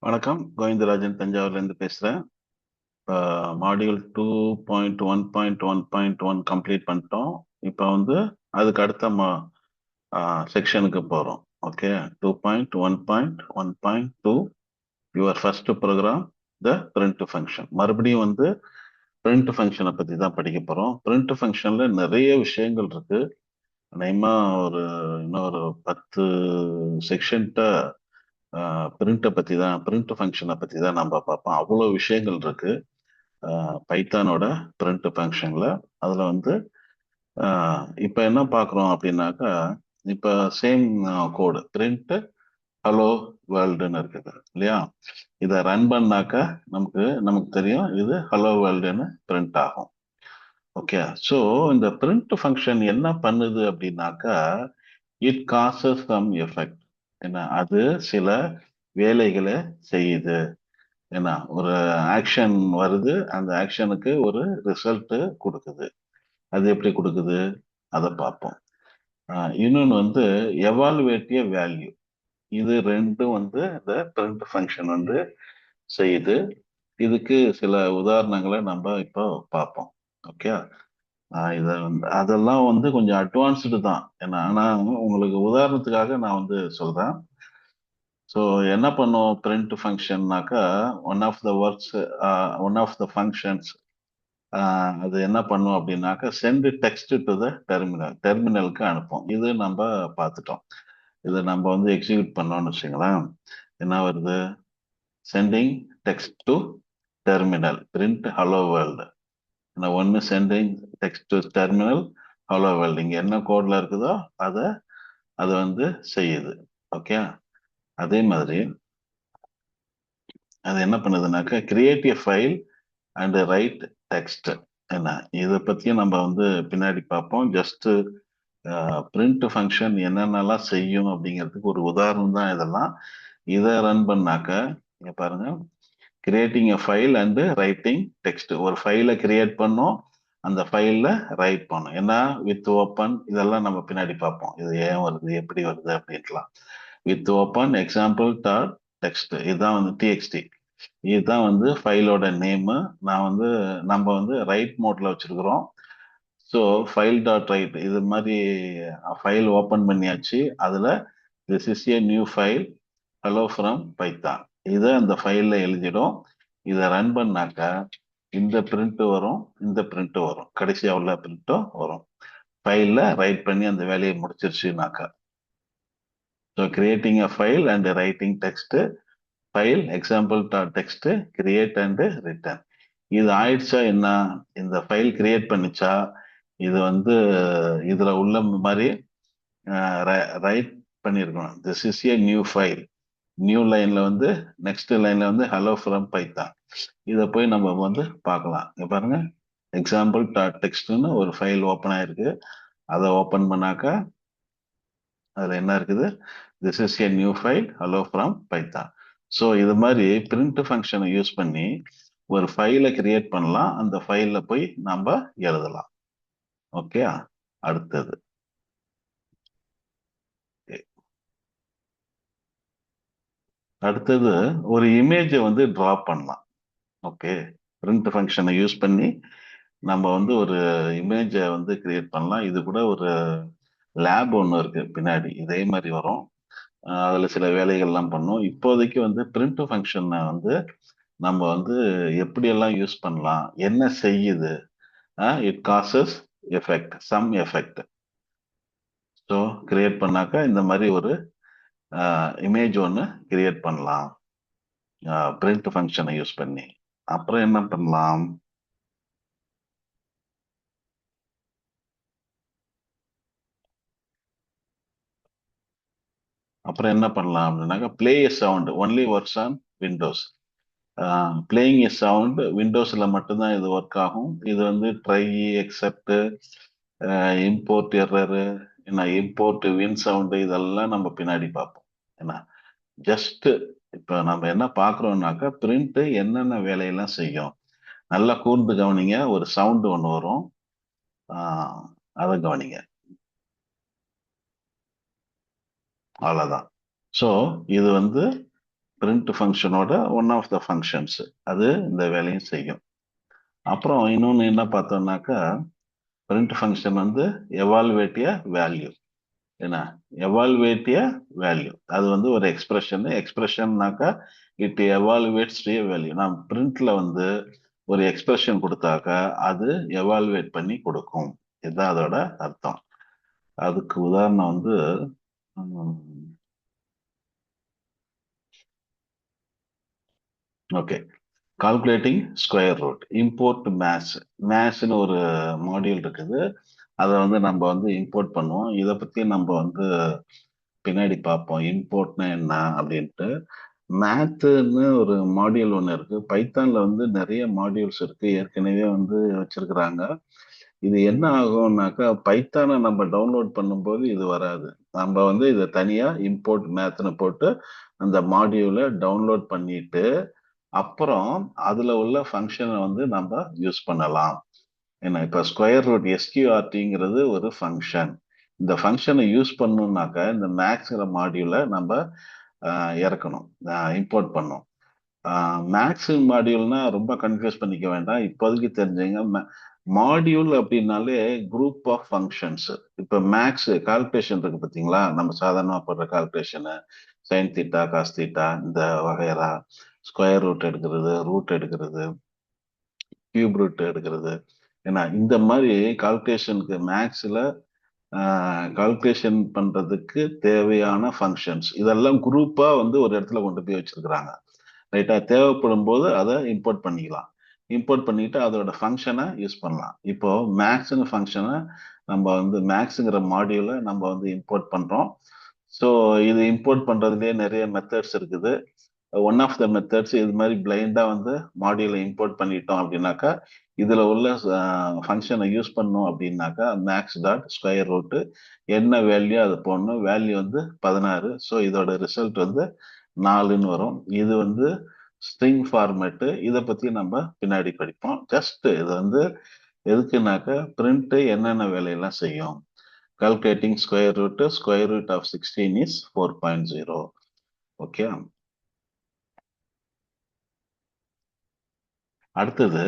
வணக்கம். கோவிந்தராஜன் தஞ்சாவூர்லேருந்து பேசுகிறேன். இப்போ மாடியூல் 2.1.1.1 கம்ப்ளீட் பண்ணிட்டோம். இப்போ வந்து அதுக்கு அடுத்த செக்ஷனுக்கு போகிறோம். Okay, 2.1.1.2 your first program the print function. மறுபடியும் வந்து பிரிண்ட் ஃபங்க்ஷனை பற்றி தான் படிக்க போகிறோம். பிரிண்ட் ஃபங்க்ஷனில் நிறைய விஷயங்கள் இருக்கு. அநேகமாக இன்னொரு 10 செக்ஷன்ட்ட பிரிண்ட் ஃபங்க்ஷனை பற்றி தான் நம்ம பார்ப்போம். அவ்வளோ விஷயங்கள் இருக்கு பைத்தானோட பிரிண்ட் ஃபங்க்ஷன்ல. அதில் வந்து இப்போ என்ன பார்க்குறோம் அப்படின்னாக்கா, இப்போ சேம் கோடு பிரிண்ட் ஹலோ வேர்ல்டுன்னு இருக்குது இல்லையா? இதை ரன் பண்ணாக்கா நமக்கு தெரியும் இது ஹலோ வேர்ல்டுன்னு பிரிண்ட் ஆகும். ஓகே, ஸோ இந்த பிரிண்ட் ஃபங்க்ஷன் என்ன பண்ணுது அப்படின்னாக்கா, இட் காசஸ் சம் எஃபெக்ட். என்ன அது சில வேலைகளை செய்யுது. ஏன்னா ஒரு ஆக்ஷன் வருது, அந்த ஆக்ஷனுக்கு ஒரு ரிசல்ட் கொடுக்குது. அது எப்படி கொடுக்குது அதை பார்ப்போம். இன்னொன்று வந்து எவாலுவேட்டிவ் வேல்யூ. இது ரெண்டும் வந்து இந்த பிரிண்ட் ஃபங்க்ஷன் வந்து செய்யுது. இதுக்கு சில உதாரணங்களை நம்ம இப்போ பார்ப்போம். ஓகே, இதை அதெல்லாம் வந்து கொஞ்சம் அட்வான்ஸ்டு தான். ஏன்னா ஆனால் உங்களுக்கு உதாரணத்துக்காக நான் வந்து சொல்றேன். ஸோ என்ன பண்ணும் பிரிண்ட் ஃபங்க்ஷன்னாக்கா, one of the works, one of the functions, அது என்ன பண்ணும் அப்படின்னாக்கா, சென்ட் டெக்ஸ்ட் டு த டெர்மினலுக்கு அனுப்பும். இது நம்ம பார்த்துட்டோம். இதை நம்ம வந்து எக்ஸிக்யூட் பண்ணோம்னு வச்சுங்களேன், என்ன வருது? Sending text to terminal print hello world. ஒன்று sending text to terminal hello world. இங்கே என்ன கோட்ல இருக்குதோ அதை அது வந்து செய்யுது. ஓகே, அதே மாதிரி அது என்ன பண்ணுதுனாக்கா, create a file and write text. என்ன இதை பற்றியும் நம்ம வந்து பின்னாடி பார்ப்போம். ஜஸ்ட் பிரிண்ட் ஃபங்க்ஷன் என்னென்னலாம் செய்யும் அப்படிங்கிறதுக்கு ஒரு உதாரணம் தான் இதெல்லாம். இதை ரன் பண்ணாக்க இங்க பாருங்க, creating a file and writing text. ஒரு ஃபைலை கிரியேட் பண்ணோம், அந்த ஃபைல்ல ரைட் பண்ணோம். ஏன்னா வித் ஓப்பன் இதெல்லாம் நம்ம பின்னாடி பார்ப்போம், இது ஏன் வருது எப்படி வருது அப்படின்ட்டுலாம். With open example dot text, இதுதான் வந்து டிஎக்ஸ்டி. இதுதான் வந்து ஃபைலோட நேமு. நம்ம வந்து ரைட் மோட்ல வச்சிருக்கிறோம். ஸோ ஃபைல் டாட் ரைட், இது மாதிரி ஃபைல் ஓப்பன் பண்ணியாச்சு. அதில் this is a new file hello from Python, இதை அந்த ஃபைலில் எழுதிடும். இதை ரன் பண்ணாக்கா இந்த பிரிண்ட் வரும், இந்த பிரிண்ட் வரும், கடைசியாக உள்ள பிரிண்ட்டும் வரும். ஃபைலில் ரைட் பண்ணி அந்த வேலையை முடிச்சிருச்சுனாக்கா. So creating a file and writing text, file example dot text, create and return. இது ஆயிடுச்சா என்ன? இந்த ஃபைல் கிரியேட் பண்ணிச்சா, இது வந்து இதுல உள்ள மாதிரி ரைட் பண்ணியிருக்கணும். This is a new file. New லைன்ல வந்து நெக்ஸ்ட் லைன்ல வந்து ஹலோ ஃப்ரம் பைத்தான். இதை போய் நம்ம வந்து பார்க்கலாம். இங்க பாருங்க, எக்ஸாம்பிள் டாட் டெக்ஸ்ட்னு ஒரு ஃபைல் ஓப்பன் ஆயிருக்கு. அதை ஓப்பன் பண்ணாக்கா அதுல என்ன இருக்குது? This is a new file hello from Python. So இது மாதிரி பிரிண்ட் ஃபங்க்ஷனை யூஸ் பண்ணி ஒரு ஃபைலை கிரியேட் பண்ணலாம், அந்த ஃபைல்ல போய் நம்ம எழுதலாம். ஓகே, அடுத்தது அடுத்தது ஒரு இமேஜை வந்து டிரா பண்ணலாம். ஓகே, பிரிண்ட் ஃபங்க்ஷனை யூஸ் பண்ணி நம்ம வந்து ஒரு இமேஜை வந்து கிரியேட் பண்ணலாம். இது கூட ஒரு லேப் ஒன்று இருக்கு பின்னாடி, இதே மாதிரி வரும். அதுல சில வேலைகள்லாம் பண்ணும். இப்போதைக்கு வந்து பிரிண்ட் ஃபங்க்ஷனை வந்து நம்ம வந்து எப்படியெல்லாம் யூஸ் பண்ணலாம், என்ன செய்யுது, it causes effect, some effect. So create பண்ணாக்கா இந்த மாதிரி ஒரு இமேஜ் ஒன்று கிரியேட் பண்ணலாம் பிரிண்ட் ஃபங்க்ஷனை யூஸ் பண்ணி. அப்புறம் என்ன பண்ணலாம்? அப்புறம் என்ன பண்ணலாம் அப்படின்னாக்கா, play a sound only works on windows. Playing a sound விண்டோஸில் மட்டும்தான் இது ஒர்க் ஆகும். இது வந்து ட்ரை, எக்ஸப்ட், இம்போர்ட் எரரு, என்ன இம்போர்ட் வின் சவுண்டு, இதெல்லாம் நம்ம பின்னாடி பார்ப்போம். என்ன ஜஸ்ட் இப்போ நம்ம என்ன பார்க்குறோம்னாக்கா, பிரிண்ட் என்னென்ன வேலையெல்லாம் செய்யும் நல்லா கூர்ந்து கவனிங்க. ஒரு சவுண்டு ஒன்று வரும், அதை கவனிங்க. அவ்வளோதான். ஸோ இது வந்து பிரிண்ட் ஃபங்க்ஷனோட ஒன் ஆஃப் த ஃபங்க்ஷன்ஸ் அது இந்த வேலையும் செய்யும். அப்புறம் இன்னொன்று என்ன பார்த்தோம்னாக்கா, பிரிண்ட் ஃபங்க்ஷன் வந்து எவால்வேட்டிய வேல்யூ. என்ன எவால்வேட்டிய வேல்யூ அது வந்து ஒரு எக்ஸ்பிரஷன்னாக்கா இட் எவால்வேட்ஸ் டு வேல்யூ. நான் பிரிண்ட்ல வந்து ஒரு எக்ஸ்பிரஷன் கொடுத்தாக்கா அது எவால்வேட் பண்ணி கொடுக்கும். இதுதான் அதோட அர்த்தம். அதுக்கு உதாரணம் வந்து okay, calculating square root, import மேத்ஸ்னு ஒரு மாடியூல் இருக்குது. அதை வந்து நம்ம வந்து இம்போர்ட் பண்ணுவோம். இதை பத்தி நம்ம வந்து பின்னாடி பார்ப்போம், இம்போர்ட்னா என்ன அப்படின்ட்டு. மேத்துன்னு ஒரு மாடியூல் ஒன்று இருக்கு. பைத்தான்ல வந்து நிறைய மாடியூல்ஸ் இருக்கு, ஏற்கனவே வந்து வச்சிருக்கிறாங்க. இது என்ன ஆகும்னாக்கா, பைத்தானை நம்ம டவுன்லோட் பண்ணும்போது இது வராது. நம்ம வந்து இதை தனியா இம்போர்ட் மேத்னு போட்டு அந்த மாடியூலை டவுன்லோட் பண்ணிட்டு அப்புறம் அதுல உள்ள ஃபங்க்ஷனை வந்து நம்ம யூஸ் பண்ணலாம். ஏன்னா இப்ப ஸ்கொயர் ரூட் எஸ்கியூஆர்டிங்கிறது ஒரு ஃபங்க்ஷன். இந்த ஃபங்க்ஷனை யூஸ் பண்ணணும்னாக்கா இந்த மேக்ஸ்ங்கிற மாடியூலை நம்ம இறக்கணும், இம்போர்ட் பண்ணணும். மேக்ஸ் மாடியூல்னா ரொம்ப கன்ஃபியூஸ் பண்ணிக்க வேண்டாம், இப்போதைக்கு தெரிஞ்சுங்க. மாடியூல் அப்படின்னாலே குரூப் ஆஃப் ஃபங்க்ஷன்ஸ். இப்போ மேக்ஸ் கால்குலேஷன் இருக்கு பார்த்தீங்களா, நம்ம சாதாரணமாக போடுற calculation, sine theta cos theta இந்த வகைரா, ஸ்கொயர் ரூட் எடுக்கிறது, ரூட் எடுக்கிறது, கியூப் ரூட் எடுக்கிறது. ஏன்னா இந்த மாதிரி கால்குலேஷனுக்கு மேக்ஸில் கால்குலேஷன் பண்றதுக்கு தேவையான ஃபங்க்ஷன்ஸ் இதெல்லாம் குரூப்பா வந்து ஒரு இடத்துல கொண்டு போய் வச்சிருக்கிறாங்க. ரைட்டா, தேவைப்படும் போது அதை இம்போர்ட் பண்ணிக்கலாம். இம்போர்ட் பண்ணிட்டு அதோட ஃபங்க்ஷனை யூஸ் பண்ணலாம். இப்போ மேக்ஸ்னு ஃபங்க்ஷனை நம்ம வந்து மேக்ஸுங்கிற மாடியூலை நம்ம வந்து இம்போர்ட் பண்றோம். ஸோ இது இம்போர்ட் பண்றதுலேயே நிறைய மெத்தட்ஸ் இருக்குது. ஒன் ஆஃப் த மெத்தட்ஸ் இது மாதிரி பிளைண்டா வந்து மாடியூலை இம்போர்ட் பண்ணிட்டோம் அப்படின்னாக்கா, இதுல உள்ள ஃபங்க்ஷனை யூஸ் பண்ணோம் அப்படின்னாக்கா மேக்ஸ் டாட் ஸ்கொயர் ரூட்டு என்ன வேல்யூ அது போடணும். வேல்யூ வந்து 16. ஸோ இதோட ரிசல்ட் வந்து 4ன்னு வரும். இது வந்து ஸ்ட்ரிங் ஃபார்மேட்டு. இதை பத்தி நம்ம பின்னாடி படிப்போம். ஜஸ்ட் இது வந்து எதுக்குனாக்கா பிரிண்ட் என்னென்ன வேலையெல்லாம் செய்யும். Calculating square root of 16 is 4.0. Okay, அடுத்தது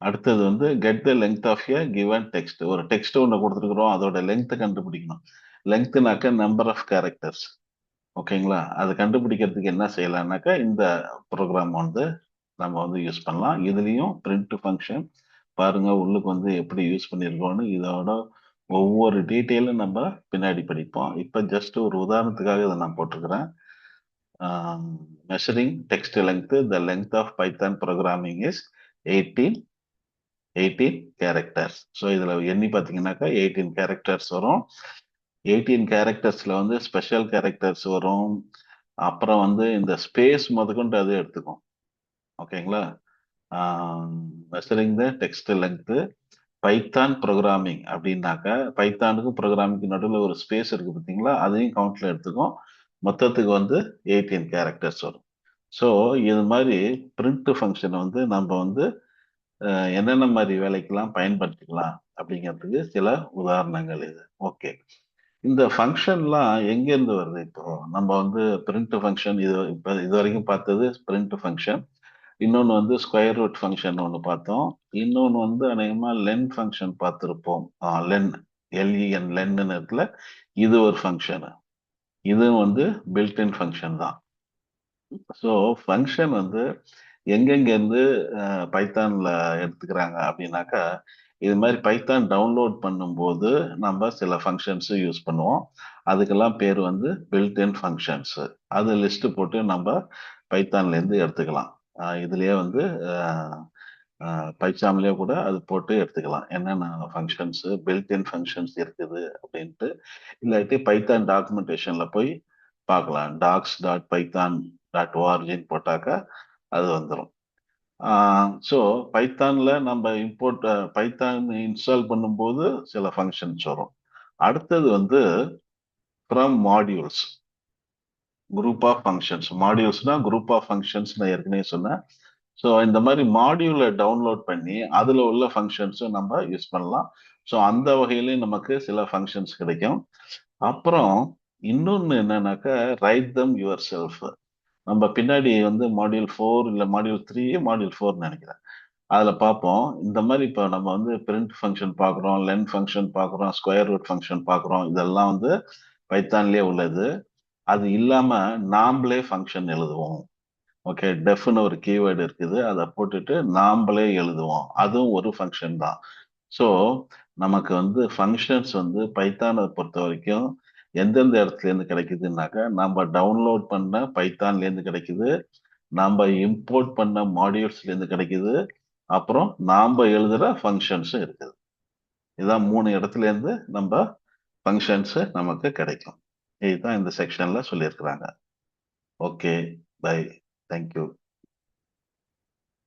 அடுத்தது வந்து get the length of a given text. ஒரு டெக்ஸ்ட் ஒன்று கொடுத்துருக்குறோம், அதோட லெங்த்தை கண்டுபிடிக்கணும். லெங்க்னாக்க நம்பர் ஆஃப் கேரக்டர்ஸ். ஓகேங்களா, அதை கண்டுபிடிக்கிறதுக்கு என்ன செய்யலாம்னாக்கா இந்த ப்ரோக்ராம் வந்து நம்ம வந்து யூஸ் பண்ணலாம். இதுலேயும் பிரிண்ட் ஃபங்க்ஷன் பாருங்க உள்ளுக்கு வந்து எப்படி யூஸ் பண்ணியிருக்கோன்னு. இதோட ஒவ்வொரு டீட்டெயிலும் நம்ம பின்னாடி படிப்போம். இப்போ ஜஸ்ட் ஒரு உதாரணத்துக்காக இதை நான் போட்டிருக்கிறேன். Measuring text length, the length of Python programming is 18 characters. So இதில் எண்ணி பார்த்தீங்கன்னாக்கா 18 கேரக்டர்ஸ் வரும். 18 கேரக்டர்ஸில் வந்து ஸ்பெஷல் கேரக்டர்ஸ் வரும். அப்புறம் வந்து இந்த ஸ்பேஸ் முதற்கொண்டு அது எடுத்துக்கும். ஓகேங்களா, மெஷரிங் த டெக்ஸ்ட் லெங்க்த்து பைத்தான் ப்ரோக்ராமிங் அப்படின்னாக்கா பைத்தானுக்கும் ப்ரோக்ராமிங்க்கு நடுவில் ஒரு ஸ்பேஸ் இருக்கு பார்த்தீங்களா, அதையும் கவுண்ட்ல எடுத்துக்கும். மொத்தத்துக்கு வந்து 18 கேரக்டர்ஸ் வரும். ஸோ இது மாதிரி பிரிண்ட் ஃபங்க்ஷனை வந்து நம்ம வந்து என்னென்ன மாதிரி வேலைக்கெல்லாம் பயன்படுத்திக்கலாம் அப்படிங்கிறதுக்கு சில உதாரணங்கள் இது. ஓகே, இந்த ஃபங்க்ஷன்லாம் எங்கேருந்து வருது? இப்போ நம்ம வந்து பிரிண்ட் ஃபங்க்ஷன் இப்போ இது வரைக்கும் பார்த்தது பிரிண்ட் ஃபங்க்ஷன். இன்னொன்று வந்து ஸ்கொயர் ரூட் ஃபங்க்ஷன் ஒன்று பார்த்தோம். இன்னொன்று வந்து அநேகமாக லென் ஃபங்க்ஷன் பார்த்துருப்போம். லென், எல்இஎன் லென்னு இருக்குல்ல, இது ஒரு ஃபங்க்ஷனு. இது வந்து பில்ட்இன் ஃபங்க்ஷன் தான். ஸோ ஃபங்க்ஷன் வந்து எங்கெங்கேருந்து பைத்தான்ல எடுத்துக்கிறாங்க அப்படின்னாக்கா, இது மாதிரி பைத்தான் டவுன்லோட் பண்ணும்போது நம்ம சில ஃபங்க்ஷன்ஸ் யூஸ் பண்ணுவோம். அதுக்கெல்லாம் பேர் வந்து பில்ட்இன் ஃபங்க்ஷன்ஸ். அது லிஸ்ட் போட்டு நம்ம பைத்தான்லேருந்து எடுத்துக்கலாம். இதுலயே வந்து பைத்தான்லயே கூட அது போட்டு எடுத்துக்கலாம், என்னென்ன ஃபங்க்ஷன்ஸ் பில்ட்இன் ஃபங்க்ஷன்ஸ் இருக்குது அப்படின்ட்டு. இல்லாட்டி பைத்தான் டாக்குமெண்டேஷன்ல போய் பார்க்கலாம். docs.python.org போட்டாக்கா அது வந்துடும். ஸோ பைத்தான்ல நம்ம இம்போர்ட் பைத்தான் இன்ஸ்டால் பண்ணும்போது சில ஃபங்க்ஷன்ஸ் வரும். அடுத்தது வந்து from modules, group of functions. மாடியூல்ஸ்னா குரூப் ஆஃப் ஃபங்க்ஷன்ஸ் நான் ஏற்கனவே சொன்னேன். ஸோ இந்த மாதிரி மாடியூலை டவுன்லோட் பண்ணி அதில் உள்ள ஃபங்க்ஷன்ஸும் நம்ம யூஸ் பண்ணலாம். ஸோ அந்த வகையிலையும் நமக்கு சில ஃபங்க்ஷன்ஸ் கிடைக்கும். அப்புறம் இன்னொன்னு என்னன்னாக்கா ரைட் தம் யுவர் செல்ஃப். நம்ம பின்னாடி வந்து மாடியூல் 4 இல்ல மாடியூல் 3 மாடியூல் 4 நினைக்கிறேன். அதுல பார்ப்போம். இந்த மாதிரி இப்போ நம்ம வந்து பிரிண்ட் ஃபங்க்ஷன் பார்க்குறோம், லென் ஃபங்க்ஷன் பார்க்குறோம், ஸ்கொயர் ரூட் ஃபங்க்ஷன் பார்க்குறோம். இதெல்லாம் வந்து பைத்தான்லயே உள்ளது. அது இல்லாம நாம்ளே ஃபங்க்ஷன் எழுதுவோம். ஓகே, டெஃப்னு ஒரு கீவேர்டு இருக்குது. அதை போட்டுட்டு நாம்ளே எழுதுவோம். அதுவும் ஒரு ஃபங்க்ஷன் தான். ஸோ நமக்கு வந்து ஃபங்க்ஷன்ஸ் வந்து பைத்தானை பொறுத்த வரைக்கும் எந்தெந்த இடத்துல இருந்து கிடைக்குதுன்னாக்கா, நம்ம டவுன்லோட் பண்ண பைத்தான்ல இருந்து கிடைக்குது, நாம இம்போர்ட் பண்ண மாடியூல்ஸ்ல இருந்து கிடைக்குது, அப்புறம் நாம எழுதுற ஃபங்க்ஷன்ஸும் இருக்குது. இதான் 3 இடத்துல இருந்து நம்ம ஃபங்க்ஷன்ஸ் நமக்கு கிடைக்கும். இதுதான் இந்த செக்ஷன்ல சொல்லியிருக்கிறாங்க. Okay, bye, thank you.